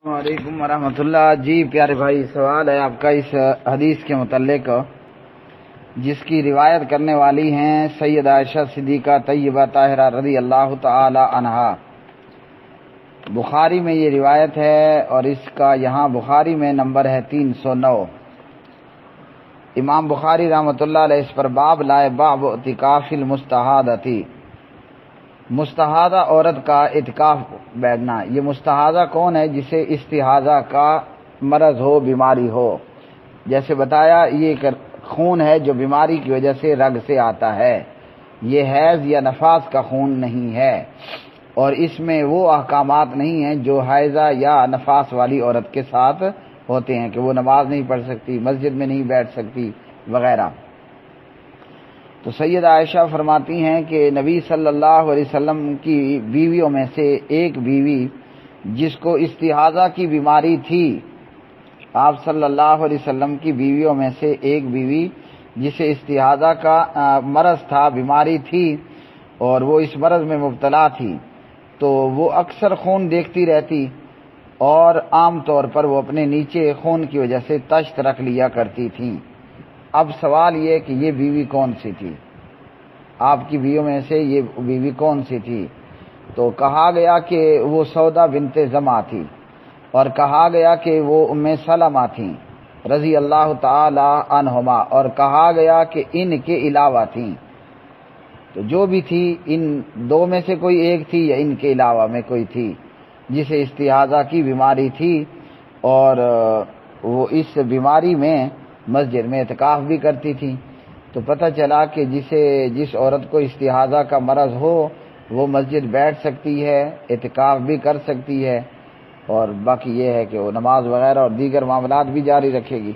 وعلیکم ورحمۃ اللہ۔ جی پیارے بھائی، سوال ہے آپ کا اس حدیث کے متعلق جس کی روایت کرنے والی ہیں سیدہ عائشہ صدیقہ طیبہ طاہرہ رضی اللہ تعالی عنہا۔ بخاری میں یہ روایت ہے اور اس کا یہاں بخاری میں نمبر ہے 309۔ امام بخاری رحمۃ اللہ علیہ اس پر باب لائے باب اعتکاف المستحاضۃ، مستحاضہ عورت کا اعتکاف بیٹھنا۔ یہ مستحاضہ کون ہے؟ جسے استحاضہ کا مرض ہو، بیماری ہو۔ جیسے بتایا، یہ خون ہے جو بیماری کی وجہ سے رگ سے آتا ہے، یہ حیض یا نفاس کا خون نہیں ہے، اور اس میں وہ احکامات نہیں ہیں جو حیضہ یا نفاس والی عورت کے ساتھ ہوتے ہیں کہ وہ نماز نہیں پڑھ سکتی، مسجد میں نہیں بیٹھ سکتی وغیرہ۔ تو سیدہ عائشہ فرماتی ہیں کہ نبی صلی اللہ علیہ وسلم کی بیویوں میں سے ایک بیوی جس کو استحاضہ کی بیماری تھی، آپ صلی اللہ علیہ وسلم کی بیویوں میں سے ایک بیوی جسے استحاضہ کا مرض تھا، بیماری تھی، اور وہ اس مرض میں مبتلا تھی، تو وہ اکثر خون دیکھتی رہتی اور عام طور پر وہ اپنے نیچے خون کی وجہ سے تشت رکھ لیا کرتی تھیں۔ اب سوال یہ کہ یہ بیوی کون سی تھی؟ آپ کی بیویوں میں سے یہ بیوی کون سی تھی؟ تو کہا گیا کہ وہ سودا بنت زمعہ تھی، اور کہا گیا کہ وہ ام سلمہ تھیں رضی اللہ تعالی عنہما، اور کہا گیا کہ ان کے علاوہ تھیں۔ تو جو بھی تھی، ان دو میں سے کوئی ایک تھی یا ان کے علاوہ میں کوئی تھی جسے استحاضہ کی بیماری تھی، اور وہ اس بیماری میں مسجد میں اعتکاف بھی کرتی تھی۔ تو پتہ چلا کہ جس عورت کو استحاضہ کا مرض ہو وہ مسجد بیٹھ سکتی ہے، اعتکاف بھی کر سکتی ہے، اور باقی یہ ہے کہ وہ نماز وغیرہ اور دیگر معاملات بھی جاری رکھے گی۔